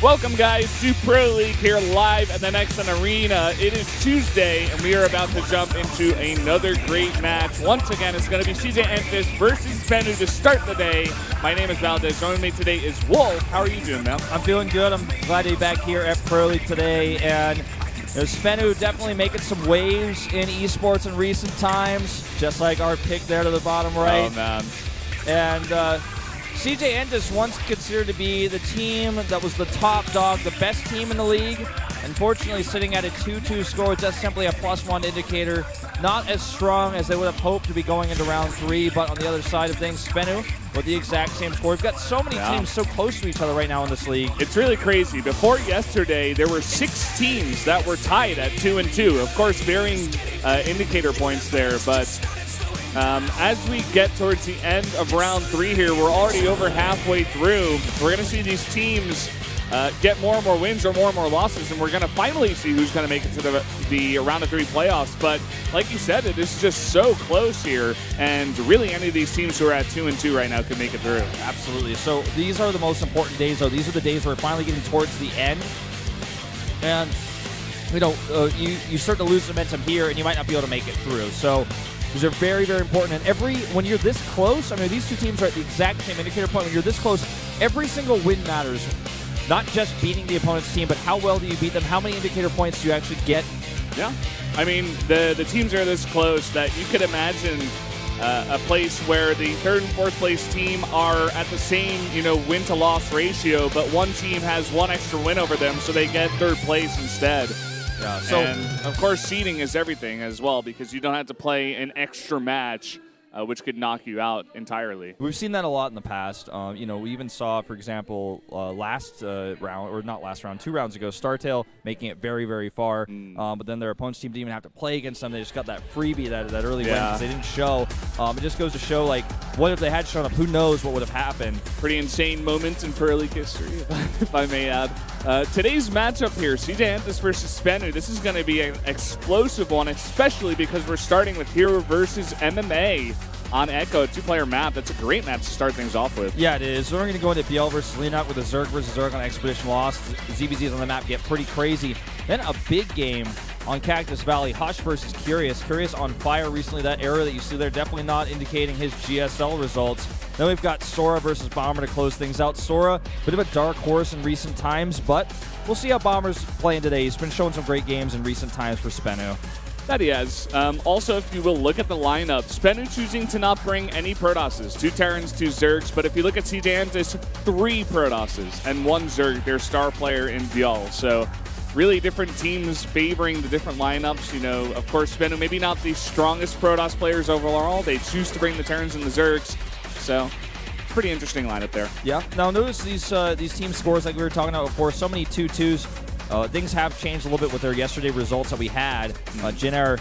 Welcome, guys, to Pro League here live at the Nexon Arena. It is Tuesday, and we are about to jump into another great match. Once again, it's going to be CJ Entis versus SBENU to start the day. My name is Valdez. Joining me today is Wolf. How are you doing, man? I'm feeling good. I'm glad to be back here at Pro League today. And SBENU definitely making some waves in esports in recent times, just like our pick there to the bottom right. Oh, man. And CJ Entis once considered to be the team that was the top dog, the best team in the league. Unfortunately, sitting at a 2-2 score, just simply a +1 indicator. Not as strong as they would have hoped to be going into round 3, but on the other side of things, SBENU with the exact same score. We've got so many teams so close to each other right now in this league. It's really crazy. Before yesterday, there were 6 teams that were tied at 2-2. Of course, varying indicator points there, but as we get towards the end of round 3 here, we're already over halfway through. We're going to see these teams get more and more wins or more and more losses, and we're going to finally see who's going to make it to the round of 3 playoffs. But like you said, it is just so close here, and really any of these teams who are at 2-2 right now could make it through. Absolutely. So these are the most important days, though. These are the days where we're finally getting towards the end. And, you know, you start to lose momentum here, and you might not be able to make it through. So these are very, very important. And when you're this close, I mean, these two teams are at the exact same indicator point. When you're this close, every single win matters. Not just beating the opponent's team, but how well do you beat them? How many indicator points do you actually get? Yeah. I mean, the teams are this close that you could imagine a place where the 3rd and 4th place team are at the same, win to loss ratio, but one team has one extra win over them, so they get 3rd place instead. Yeah, so, and of course, seeding is everything as well, because you don't have to play an extra match, which could knock you out entirely. We've seen that a lot in the past. We even saw, for example, last round, or not last round, 2 rounds ago, StarTale making it very, very far. But then their opponent's team didn't even have to play against them. They just got that freebie, that early win, because they didn't show. It just goes to show, like, what if they had shown up? Who knows what would have happened? Pretty insane moments in Pro League history, if I may add. Today's matchup here, CJ Entis versus SBENU. This is going to be an explosive one, especially because we're starting with herO versus MMA on Echo, a 2-player map. That's a great map to start things off with. Yeah, it is. So we're going to go into BL versus Leonut with a Zerg versus Zerg on Expedition Lost. ZVZs on the map get pretty crazy. Then a big game on Cactus Valley. Hush versus Curious. Curious on fire recently. That error that you see there definitely not indicating his GSL results. Then we've got Sora versus Bomber to close things out. Sora, bit of a dark horse in recent times, but we'll see how Bomber's playing today. He's been showing some great games in recent times for SBENU. That he has. Also, if you will look at the lineup, SBENU choosing to not bring any Protosses. 2 Terrans, 2 Zergs, but if you look at CJ Entis, 3 Protosses and 1 Zerg, their star player in Vial. So really different teams favoring the different lineups. Of course, SBENU maybe not the strongest Protoss players overall. They choose to bring the Terrans and the Zergs. So pretty interesting lineup there. Yeah. Now notice these team scores like we were talking about before. So many 2-2s. Things have changed a little bit with their yesterday results that we had. Jin Air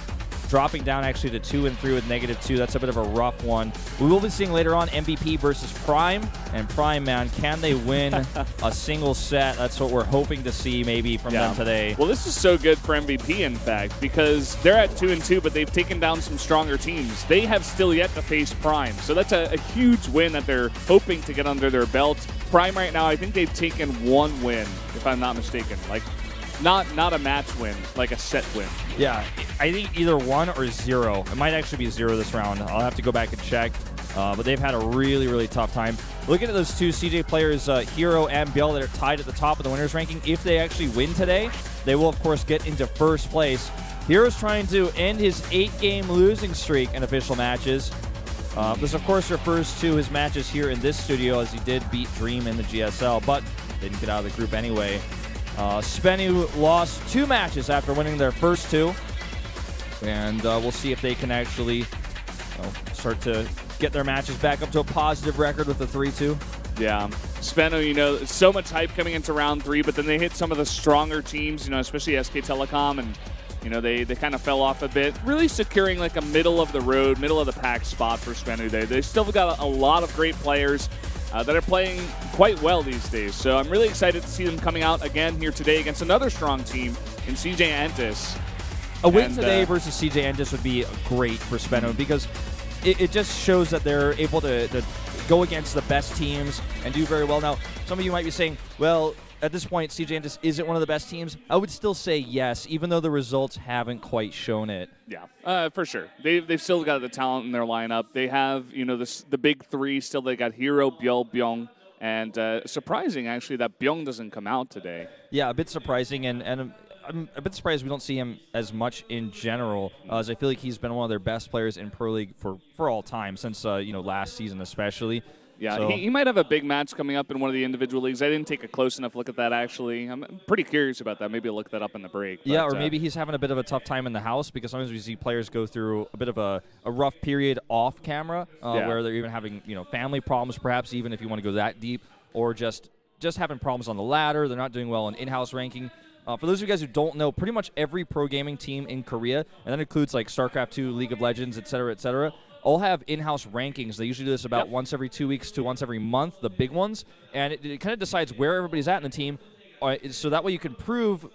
dropping down actually to 2-3 with -2. That's a bit of a rough one. We will be seeing later on MVP versus Prime. And Prime, man, can they win a single set? That's what we're hoping to see maybe from them today. Well, this is so good for MVP, in fact, because they're at 2-2, but they've taken down some stronger teams. They have still yet to face Prime. So that's a huge win that they're hoping to get under their belt. Prime right now, I think they've taken 1 win, if I'm not mistaken. Like, not a match win, like a set win. Yeah, I think either 1 or 0. It might actually be 0 this round. I'll have to go back and check. But they've had a really, really tough time. Looking at those 2 CJ players, herO and Bill, that are tied at the top of the winners ranking. If they actually win today, they will, of course, get into 1st place. herO's trying to end his 8-game losing streak in official matches. This, of course, refers to his matches here in this studio, as he did beat Dream in the GSL, but didn't get out of the group anyway. SBENU lost 2 matches after winning their first 2, and we'll see if they can actually start to get their matches back up to a positive record with the 3-2. Yeah, SBENU, so much hype coming into round 3, but then they hit some of the stronger teams, especially SK Telecom, and they kind of fell off a bit, really securing like a middle-of-the-road, middle-of-the-pack spot for SBENU. They still got a lot of great players that are playing quite well these days. So I'm really excited to see them coming out again here today against another strong team in CJ Entis. A win today versus CJ Entis would be great for SBENU, because it just shows that they're able to go against the best teams and do very well. Now, some of you might be saying, well, at this point, CJ Entus isn't one of the best teams? I would still say yes, even though the results haven't quite shown it. Yeah, for sure. They've still got the talent in their lineup. They have, the big three still. They got herO, Byul, Byung, and surprising, actually, that Byung doesn't come out today. Yeah, a bit surprising, and I'm a bit surprised we don't see him as much in general, as I feel like he's been one of their best players in Pro League for all time, since last season especially. Yeah, so. he might have a big match coming up in one of the individual leagues. I didn't take a close enough look at that, actually. I'm pretty curious about that. Maybe I'll look that up in the break. Yeah, or maybe he's having a bit of a tough time in the house, because sometimes we see players go through a bit of a rough period off camera, where they're even having family problems, perhaps, even if you want to go that deep, or just having problems on the ladder. They're not doing well in in-house ranking. For those of you guys who don't know, pretty much every pro gaming team in Korea, and that includes like Starcraft 2, League of Legends, et cetera, all have in-house rankings. They usually do this about once every 2 weeks to once every month, the big ones, and it kind of decides where everybody's at in the team, so that way you can prove,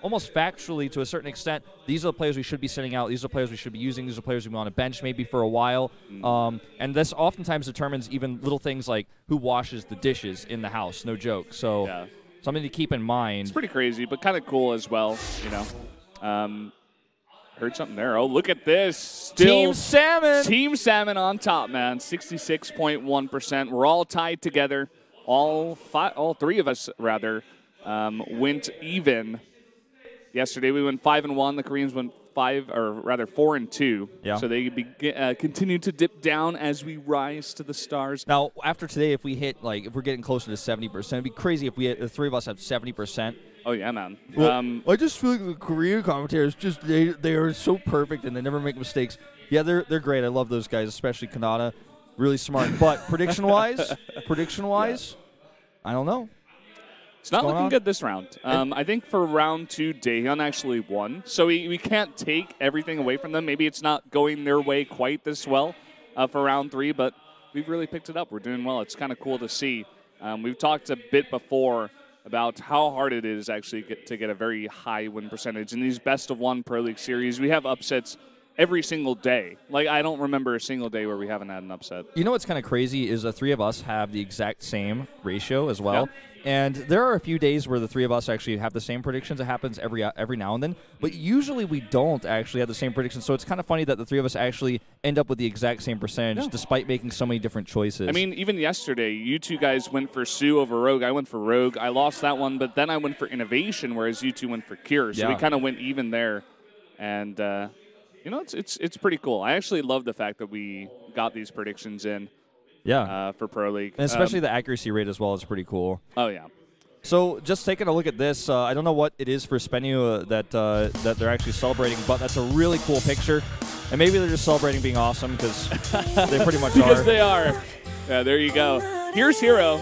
almost factually to a certain extent, these are the players we should be sending out, these are the players we should be using, these are the players we want to bench maybe for a while, and this oftentimes determines even little things like who washes the dishes in the house, no joke. So something to keep in mind. It's pretty crazy, but kind of cool as well, Heard something there. Oh, look at this. Still Team Salmon. Team Salmon on top, man. 66.1%. We're all tied together. All three of us, rather, went even. Yesterday we went 5-1. The Koreans went 4-2. Yeah. So they continue to dip down as we rise to the stars. Now, after today, if we hit, if we're getting closer to 70%, it'd be crazy if the three of us have 70%. Oh, yeah, man. Well, I just feel like the Korean commentators, they are so perfect and they never make mistakes. Yeah, they're great. I love those guys, especially Kanata. Really smart. But prediction-wise, I don't know. It's not looking good this round. I think for round 2, Daehyun actually won. So we can't take everything away from them. Maybe it's not going their way quite this well for round 3, but we've really picked it up. We're doing well. It's kind of cool to see. We've talked a bit before about how hard it is actually to get a very high win percentage. In these best-of-1 Pro League series, we have upsets every single day. I don't remember a single day where we haven't had an upset. You know what's kind of crazy is the three of us have the exact same ratio as well. Yeah. And there are a few days where the three of us actually have the same predictions. It happens every now and then. But usually we don't actually have the same predictions. So it's kind of funny that the three of us actually end up with the exact same percentage despite making so many different choices. I mean, even yesterday, you two guys went for Sue over Rogue. I went for Rogue. I lost that one, but then I went for Innovation, whereas you two went for Cure. So we kind of went even there. And, it's pretty cool. I actually love the fact that we got these predictions in. Yeah, for Pro League. And especially the accuracy rate as well is pretty cool. Oh, yeah. So just taking a look at this, I don't know what it is for SBENU that they're actually celebrating, but that's a really cool picture. And maybe they're just celebrating being awesome because they pretty much because are. They are. Yeah, there you go. Here's herO.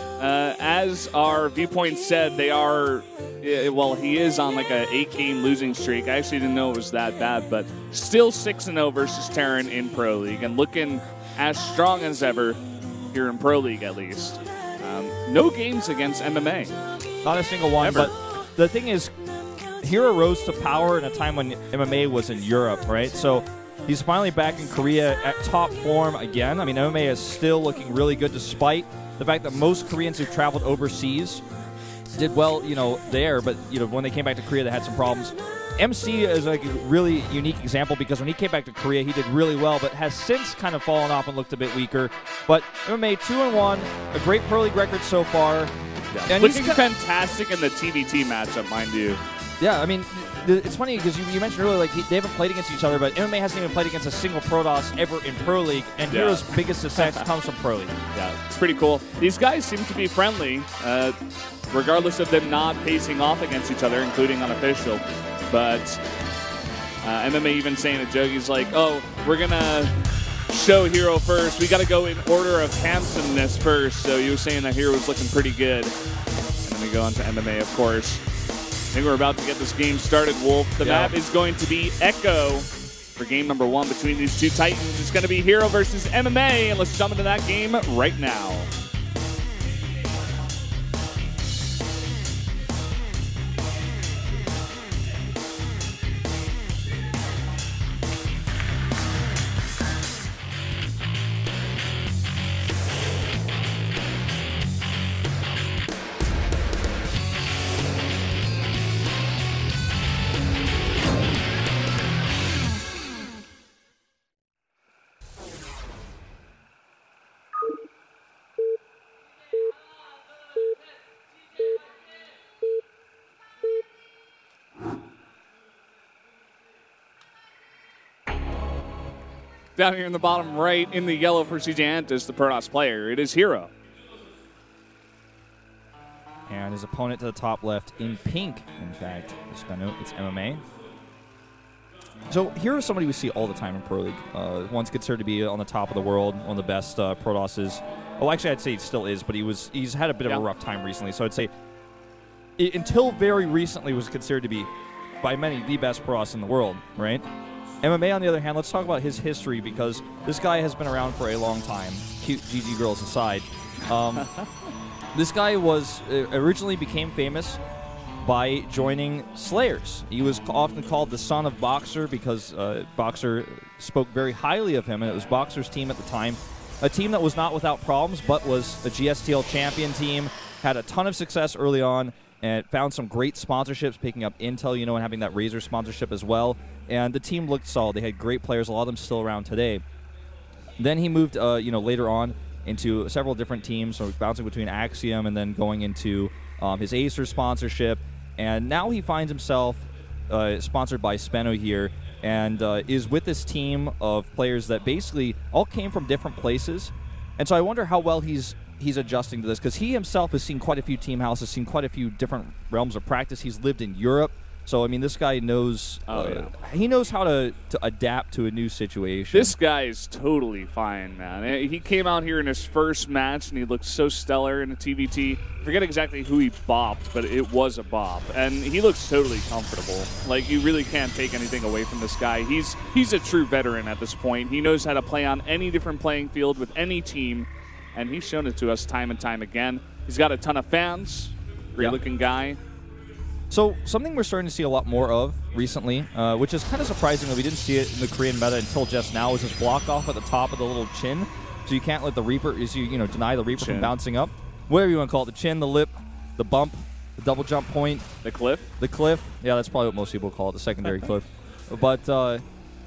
As our viewpoint said, they are, he is on like a 8-game losing streak. I actually didn't know it was that bad, but still 6-0 versus Terran in Pro League and looking as strong as ever. Here in Pro League, at least. No games against MMA. Not a single one. Ever. But the thing is, herO rose to power in a time when MMA was in Europe, right? So he's finally back in Korea at top form again. I mean, MMA is still looking really good despite the fact that most Koreans who've traveled overseas did well, there. But, when they came back to Korea, they had some problems. MC is like a really unique example because when he came back to Korea, he did really well, but has since kind of fallen off and looked a bit weaker. But MMA 2-1, a great Pro League record so far. Yeah. And looking fantastic in the TVT matchup, mind you. Yeah, I mean, it's funny because you mentioned earlier, they haven't played against each other, but MMA hasn't even played against a single Protoss ever in Pro League, and herO's biggest success comes from Pro League. Yeah, it's pretty cool. These guys seem to be friendly, regardless of them not facing off against each other, including unofficial. But MMA even saying a joke, he's like, oh, we're going to show herO first. We got to go in order of handsomeness first. So he was saying that herO was looking pretty good. And then we go on to MMA, of course. I think we're about to get this game started, Wolf. The map is going to be Echo for game number 1 between these two titans. It's going to be herO versus MMA, and let's jump into that game right now. Down here in the bottom right, in the yellow for CJ Antis, the Protoss player, it is herO. And his opponent to the top left in pink, in fact, SBENU, it's MMA. So here is somebody we see all the time in Pro League. Once considered to be on the top of the world, one of the best Protosses. Oh, actually, I'd say he still is, but he's had a bit of a rough time recently. So I'd say until very recently was considered to be, by many, the best Protoss in the world, right? MMA, on the other hand, let's talk about his history because this guy has been around for a long time. Cute GG girls aside. This guy originally became famous by joining Slayers. He was often called the son of Boxer because Boxer spoke very highly of him, and it was Boxer's team at the time. A team that was not without problems, but was a GSTL champion team, had a ton of success early on, and found some great sponsorships, picking up Intel, and having that Razer sponsorship as well. And the team looked solid. They had great players, a lot of them still around today. Then he moved, later on into several different teams, so bouncing between Axiom and then going into his Acer sponsorship. And now he finds himself sponsored by SBENU here and is with this team of players that basically all came from different places. And so I wonder how well he's adjusting to this, because he himself has seen quite a few team houses, seen quite a few different realms of practice. He's lived in Europe. So, I mean, this guy knows he knows how to adapt to a new situation. This guy is totally fine, man. He came out here in his first match, and he looked so stellar in the TVT. Forget exactly who he bopped, but it was a bop. And he looks totally comfortable. Like, you really can't take anything away from this guy. He's a true veteran at this point. He knows how to play on any different playing field with any team, and he's shown it to us time and time again. He's got a ton of fans. Great-looking guy. So something we're starting to see a lot more of recently, which is kind of surprising that we didn't see it in the Korean meta until just now, is this block off at the top of the little chin. So you can't let the Reaper, deny the Reaper from bouncing up. Whatever you want to call it, the chin, the lip, the bump, the double jump point. The cliff? The cliff. Yeah, that's probably what most people call it, the secondary cliff. But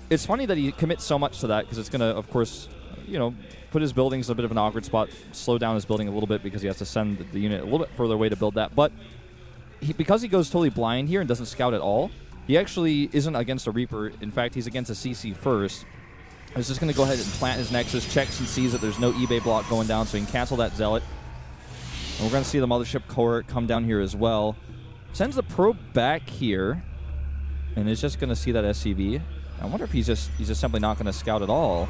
it's funny that he commits so much to that because it's going to, of course, put his buildings in a bit of an awkward spot, slow down his building a little bit because he has to send the unit a little bit further away to build that. But because he goes totally blind here and doesn't scout at all, he actually isn't against a Reaper. In fact, he's against a CC first. He's just going to go ahead and plant his Nexus, checks and sees that there's no eBay block going down, so he can cancel that Zealot. And we're going to see the Mothership Core come down here as well. Sends the Probe back here, and is just going to see that SCV. I wonder if he's just simply not going to scout at all.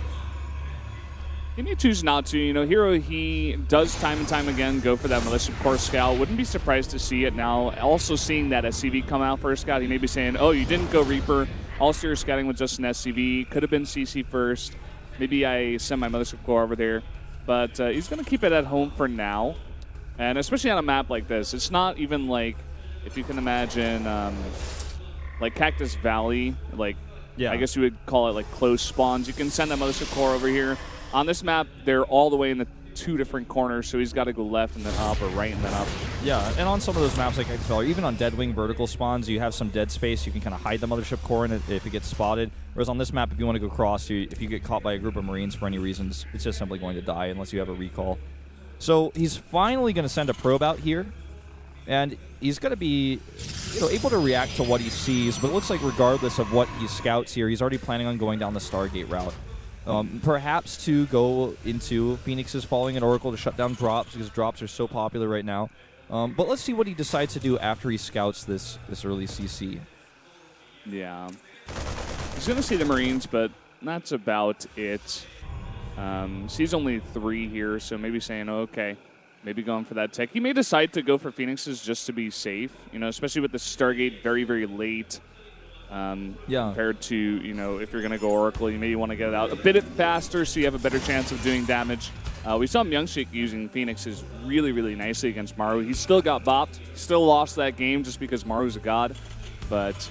He may choose not to. herO, he does time and time again go for that Mothership Core scout. Wouldn't be surprised to see it now. Also seeing that SCV come out for a scout, he may be saying, oh, you didn't go Reaper. Also, you're scouting with just an SCV. Could have been CC first. Maybe I send my Mothership Core over there. But he's going to keep it at home for now. And especially on a map like this, it's not even like, if you can imagine, like Cactus Valley, I guess you would call it like close spawns. You can send that Mothership Core over here. On this map, they're all the way in the two different corners, so he's got to go left and then up, or right and then up. Yeah, and on some of those maps, like Cactus Valley, even on Deadwing vertical spawns, you have some dead space. You can kind of hide the Mothership Core in it if it gets spotted. Whereas on this map, if you want to go cross, if you get caught by a group of Marines for any reasons, it's just simply going to die unless you have a recall. So he's finally going to send a probe out here, and he's going to be able to react to what he sees, but it looks like regardless of what he scouts here, he's already planning on going down the Stargate route. Perhaps to go into Phoenix's following an Oracle to shut down drops, because drops are so popular right now. But let's see what he decides to do after he scouts this early CC. Yeah. He's going to see the Marines, but that's about it. Sees only 3 here, so maybe saying, oh, okay, maybe going for that tech. He may decide to go for Phoenixes just to be safe, especially with the Stargate very, very late. Compared to, if you're going to go Oracle, you maybe want to get it out a bit faster so you have a better chance of doing damage. We saw Myungshik using Phoenixes really, really nicely against Maru. He still got bopped, still lost that game just because Maru's a god. But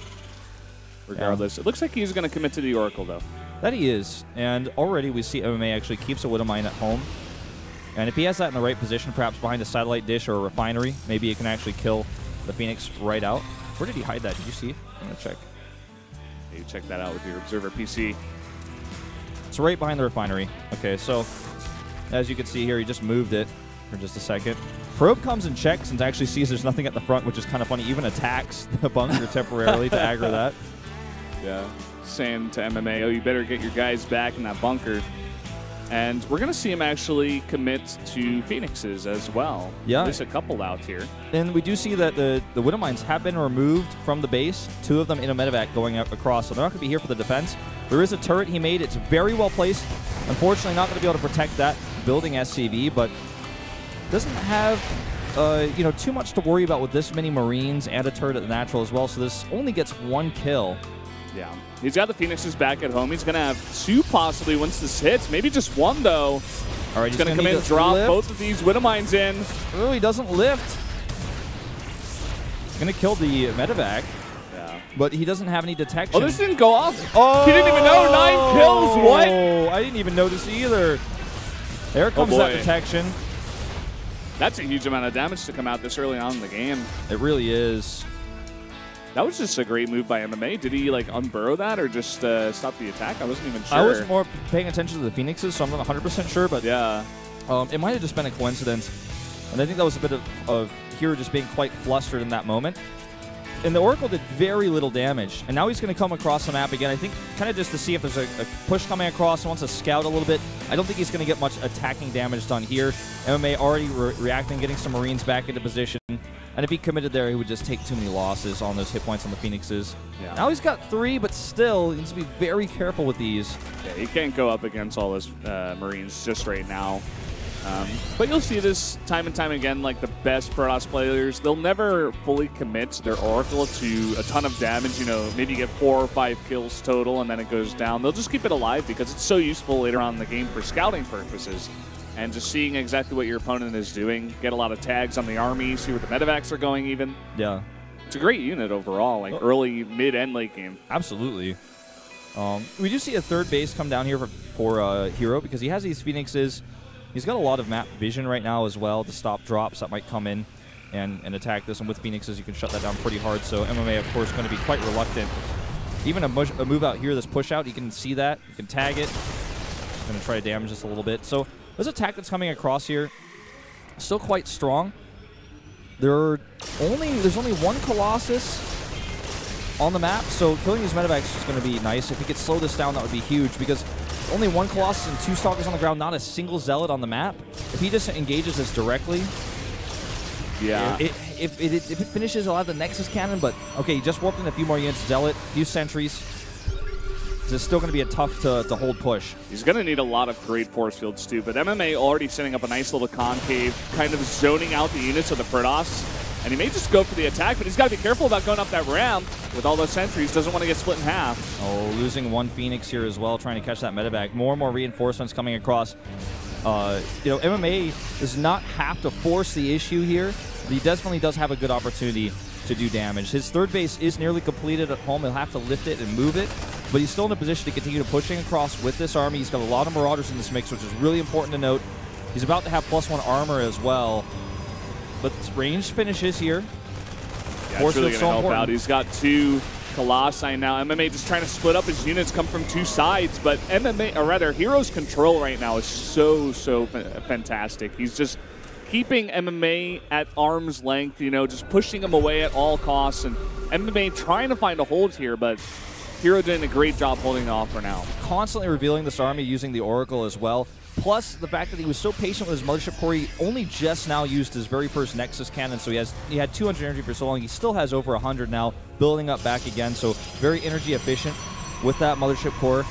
regardless, it looks like he's going to commit to the Oracle, though. That he is. And already we see MMA actually keeps a Widow Mine at home. And if he has that in the right position, perhaps behind a satellite dish or a refinery, maybe he can actually kill the Phoenix right out. Where did he hide that? Did you see? I'm going to check. You check that out with your Observer PC. It's right behind the refinery. Okay, so as you can see here, he just moved it for just a second. Probe comes and checks and actually sees there's nothing at the front, which is kind of funny. Even attacks the bunker temporarily to aggro that. Yeah. saying to MMA, oh, you better get your guys back in that bunker. And we're going to see him actually commit to Phoenixes as well. Yeah. There's a couple out here. And we do see that the Widow Mines have been removed from the base, 2 of them in a medevac going up across, so they're not going to be here for the defense. There is a turret he made. It's very well placed. Unfortunately, not going to be able to protect that building SCV, but doesn't have too much to worry about with this many Marines and a turret at the natural as well, so this only gets 1 kill. Yeah. He's got the Phoenixes back at home. He's going to have 2 possibly once this hits. Maybe just 1, though. All right, he's going to come in and drop both of these Widow Mines in. Oh, he doesn't lift. He's going to kill the medevac. Yeah. But he doesn't have any detection. Oh, this didn't go off. Oh! He didn't even know. 9 kills. What? Oh, I didn't even notice either. There comes that detection. That's a huge amount of damage to come out this early on in the game. It really is. That was just a great move by MMA. Did he like unburrow that or just stop the attack? I wasn't even sure. I was more paying attention to the Phoenixes, so I'm not 100% sure, but yeah, it might have just been a coincidence. And I think that was a bit of Hero just being quite flustered in that moment. And the Oracle did very little damage. And now he's going to come across the map again. I think kind of just to see if there's a push coming across. He wants to scout a little bit. I don't think he's going to get much attacking damage done here. MMA already reacting, getting some Marines back into position. And if he committed there, he would just take too many losses on those hit points on the Phoenixes. Yeah. Now he's got 3, but still, he needs to be very careful with these. Yeah, he can't go up against all those Marines just right now. But you'll see this time and time again, like the best Protoss players, they'll never fully commit their Oracle to a ton of damage. You know, maybe you get 4 or 5 kills total, and then it goes down. They'll just keep it alive because it's so useful later on in the game for scouting purposes. And just seeing exactly what your opponent is doing, get a lot of tags on the army, see where the medevacs are going even. Yeah. It's a great unit overall, like early, mid, and late game. Absolutely. We do see a 3rd base come down here for Hero because he has these Phoenixes. He's got a lot of map vision right now as well to stop drops that might come in and attack this. And with Phoenixes, you can shut that down pretty hard. So MMA, of course, going to be quite reluctant. Even a move out here, this push out, you can see that. You can tag it. Going to try to damage this a little bit. So this attack that's coming across here, still quite strong. There's only 1 Colossus on the map, so killing these medevacs is going to be nice. If he could slow this down, that would be huge, because only 1 Colossus and 2 Stalkers on the ground, not a single Zealot on the map. If he just engages this directly, yeah. If it finishes, he'll have the Nexus Cannon, but okay, he just warped in a few more units. Zealot, a few sentries. It's still going to be a tough to hold push. He's going to need a lot of great force fields too, but MMA already setting up a nice little concave, kind of zoning out the units of the Protoss. And he may just go for the attack, but he's got to be careful about going up that ramp with all those sentries. Doesn't want to get split in half. Oh, losing 1 Phoenix here as well, trying to catch that medevac. More and more reinforcements coming across. MMA does not have to force the issue here, but he definitely does have a good opportunity to do damage. His 3rd base is nearly completed at home. He'll have to lift it and move it, but he's still in a position to continue pushing across with this army. He's got a lot of Marauders in this mix, which is really important to note. He's about to have +1 armor as well, but ranged finishes here. Yeah, it's really going to help out. He's got 2 Colossi now. MMA just trying to split up his units, come from 2 sides, but Hero's control right now is so fantastic. He's just keeping MMA at arm's length, you know, just pushing him away at all costs, and MMA trying to find a hold here, but Hero doing a great job holding it off for now. Constantly revealing this army using the Oracle as well, plus the fact that he was so patient with his Mothership Core. He only just now used his very first Nexus Cannon, so he had 200 energy for so long. He still has over 100 now, building up back again, so very energy efficient with that Mothership Core.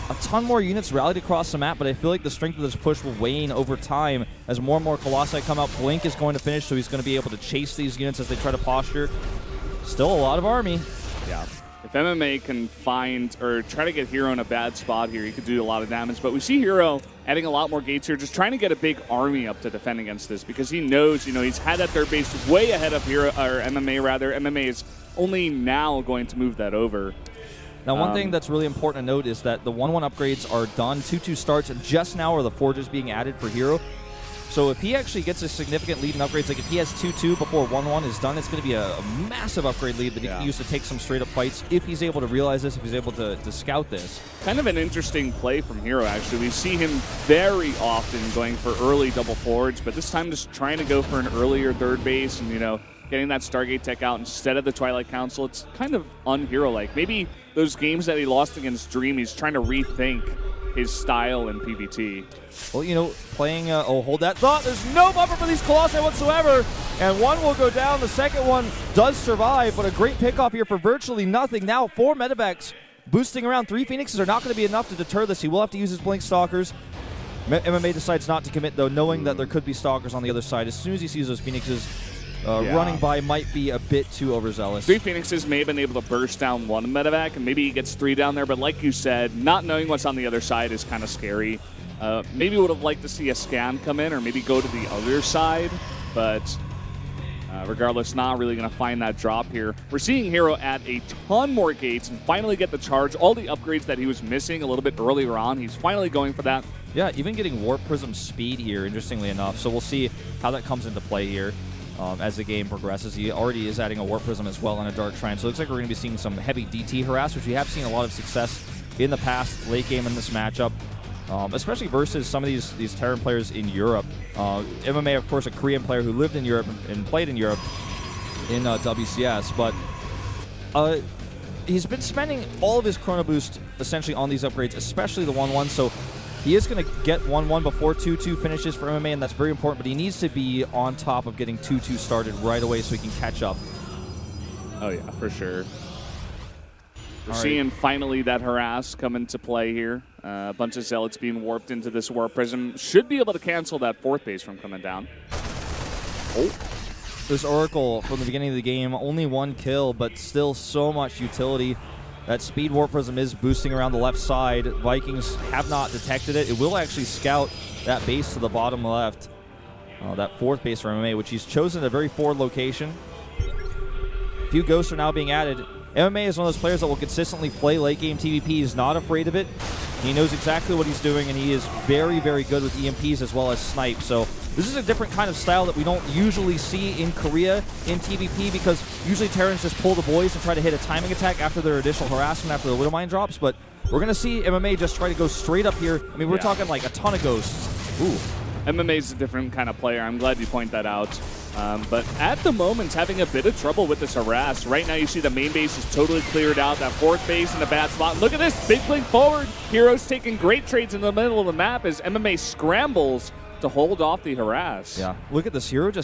A ton more units rallied across the map, but I feel like the strength of this push will wane over time as more and more Colossi come out. Blink is going to finish, so he's going to be able to chase these units as they try to posture. Still a lot of army. Yeah. If MMA can find or try to get Hero in a bad spot here, he could do a lot of damage. But we see Hero adding a lot more gates here, just trying to get a big army up to defend against this, because he knows, you know, he's had that 3rd base way ahead of Hero, or MMA rather. MMA is only now going to move that over. Now, one thing that's really important to note is that the 1-1 upgrades are done. 2-2 starts, and just now are the forges being added for Hero. So if he actually gets a significant lead in upgrades, like if he has 2-2 before 1-1 is done, it's going to be a massive upgrade lead that he can use to take some straight-up fights if he's able to realize this, if he's able to scout this. Kind of an interesting play from Hero, actually. We see him very often going for early double forge, but this time just trying to go for an earlier 3rd base and, you know, getting that Stargate tech out instead of the Twilight Council. It's kind of un-hero-like. Maybe those games that he lost against Dream, he's trying to rethink his style in PvT. Well, you know, playing, oh, hold that thought. There's no buffer for these Colossi whatsoever. And one will go down. The second one does survive, but a great pickoff here for virtually nothing. Now 4 medevacs boosting around. 3 Phoenixes are not going to be enough to deter this. He will have to use his Blink Stalkers. MMA decides not to commit, though, knowing that there could be Stalkers on the other side. As soon as he sees those Phoenixes running by, might be a bit too overzealous. 3 Phoenixes may have been able to burst down 1 medevac, and maybe he gets 3 down there, but like you said, not knowing what's on the other side is kind of scary. Maybe would have liked to see a scan come in or maybe go to the other side, but regardless, not really going to find that drop here. We're seeing herO add a ton more gates and finally get the charge. All the upgrades that he was missing a little bit earlier on, he's finally going for that. Yeah, even getting Warp Prism speed here, interestingly enough. So we'll see how that comes into play here as the game progresses. He already is adding a Warp Prism as well on a Dark Shrine. So it looks like we're going to be seeing some heavy DT harass, which we have seen a lot of success in the past late game in this matchup. Especially versus some of these Terran players in Europe. MMA, of course, a Korean player who lived in Europe and played in Europe in WCS, but he's been spending all of his Chrono Boost essentially on these upgrades, especially the 1-1, so he is going to get 1-1 before 2-2 finishes for MMA, and that's very important, but he needs to be on top of getting 2-2 started right away so he can catch up. Oh yeah, for sure. We're seeing finally that harass come into play here. A bunch of Zealots being warped into this Warp Prism. Should be able to cancel that 4th base from coming down. Oh. This Oracle from the beginning of the game, only 1 kill, but still so much utility. That Speed Warp Prism is boosting around the left side. Vikings have not detected it. It will actually scout that base to the bottom left. That 4th base for MMA, which he's chosen a very forward location. A few ghosts are now being added. MMA is one of those players that will consistently play late game TVP. He's not afraid of it. He knows exactly what he's doing, and he is very, very good with EMPs as well as snipe. So this is a different kind of style that we don't usually see in Korea in TVP, because usually Terrans just pull the boys and try to hit a timing attack after their additional harassment after the Widowmine drops. But we're going to see MMA just try to go straight up here. I mean, we're talking like a ton of ghosts. Ooh. MMA is a different kind of player. I'm glad you point that out. But at the moment, having a bit of trouble with this harass. Right now, you see the main base is totally cleared out. That 4th base in the bad spot. Look at this, big blink forward. herO's taking great trades in the middle of the map as MMA scrambles to hold off the harass. Yeah, look at this herO.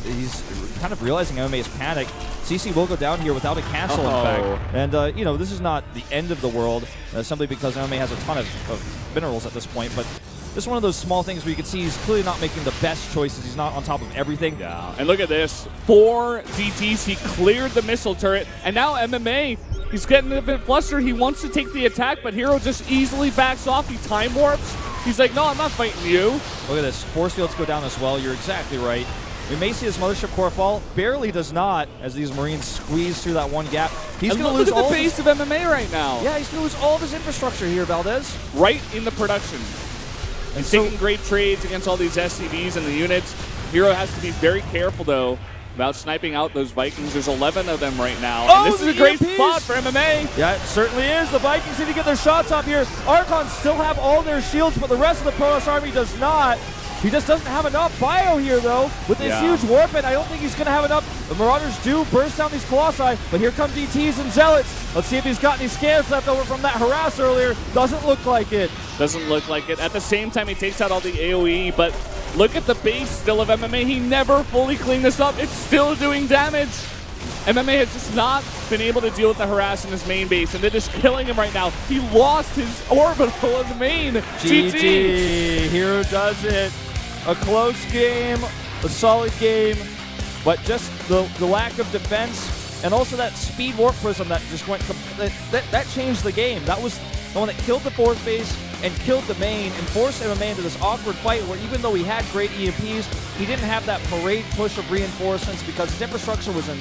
He's kind of realizing MMA's panic. CC will go down here without a castle, in fact. And, you know, this is not the end of the world, simply because MMA has a ton of minerals at this point. But this is one of those small things where you can see he's clearly not making the best choices. He's not on top of everything. Yeah, and look at this. 4 DTs. He cleared the missile turret. And now MMA, he's getting a bit flustered. He wants to take the attack, but herO just easily backs off. He time warps. He's like, no, I'm not fighting you. Look at this. Force fields go down as well. You're exactly right. We may see his Mothership Core fall. Barely does not, as these Marines squeeze through that one gap. He's going to lose all the base of MMA right now. Yeah, he's going to lose all of his infrastructure here, Valdez. Right in the production. And taking great trades against all these SCVs and the units. herO has to be very careful, though, about sniping out those Vikings. There's 11 of them right now. Oh, and this is a great spot for MMA. Yeah, it certainly is. The Vikings need to get their shots up here. Archons still have all their shields, but the rest of the Protoss army does not. He just doesn't have enough bio here, though. With this huge warping, I don't think he's going to have enough. The Marauders do burst down these Colossi, but here come DTs and Zealots. Let's see if he's got any scans left over from that harass earlier. Doesn't look like it. Doesn't look like it. At the same time, he takes out all the AoE, but look at the base still of MMA. He never fully cleaned this up. It's still doing damage. MMA has just not been able to deal with the harass in his main base, and they're just killing him right now. He lost his orbital in the main. GG. herO does it. A close game, a solid game, but just the lack of defense, and also that speed warp prism that just went, that changed the game. That was the one that killed the 4th base and killed the main and forced MMA into this awkward fight where even though he had great EMPs, he didn't have that parade push of reinforcements because his infrastructure was in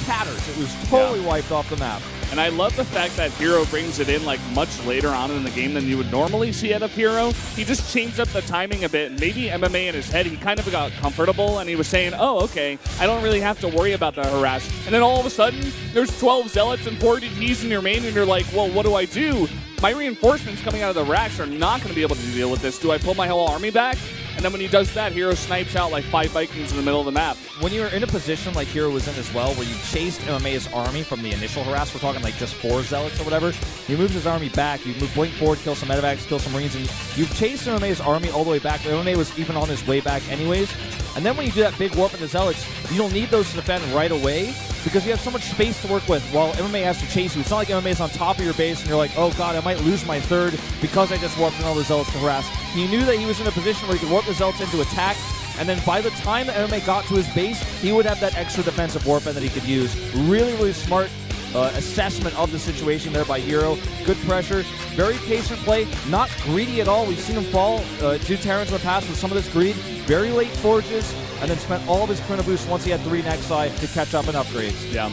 tatters. It was totally wiped off the map. And I love the fact that herO brings it in like much later on in the game than you would normally see out of herO. He just changed up the timing a bit. Maybe MMA in his head, he kind of got comfortable and he was saying, oh, okay, I don't really have to worry about the harass. And then all of a sudden, there's 12 Zealots and 4 DTs in your main and you're like, well, what do I do? My reinforcements coming out of the racks are not going to be able to deal with this. Do I pull my whole army back? And then when he does that, herO snipes out like 5 Vikings in the middle of the map. When you're in a position like herO was in as well, where you chased MMA's army from the initial harass, we're talking like just 4 Zealots or whatever, he moves his army back, you move blink forward, kill some medevacs, kill some Marines, and you've chased MMA's army all the way back. MMA was even on his way back anyways. And then when you do that big warp into Zealots, you don't need those to defend right away because you have so much space to work with while MMA has to chase you. It's not like MMA is on top of your base and you're like, oh god, I might lose my third because I just warped in all the Zealots to harass. He knew that he was in a position where he could warp the Zealots into attack, and then by the time the MMA got to his base, he would have that extra defensive warp that he could use. Really, really smart assessment of the situation there by herO. Good pressure, very patient play, not greedy at all. We've seen him fall to Terrans in the past with some of this greed. Very late forges, and then spent all of his Chrono Boost once he had 3 next side to catch up in upgrades. Yeah.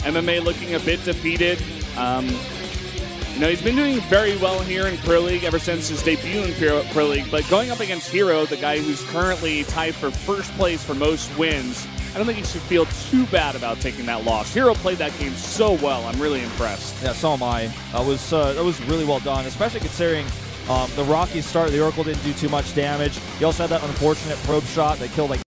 MMA looking a bit defeated. You know, he's been doing very well here in Pro League ever since his debut in Pro League, but going up against herO, the guy who's currently tied for first place for most wins, I don't think he should feel too bad about taking that loss. herO played that game so well. I'm really impressed. Yeah, so am I. That was really well done, especially considering the rocky start. The Oracle didn't do too much damage. He also had that unfortunate probe shot that killed like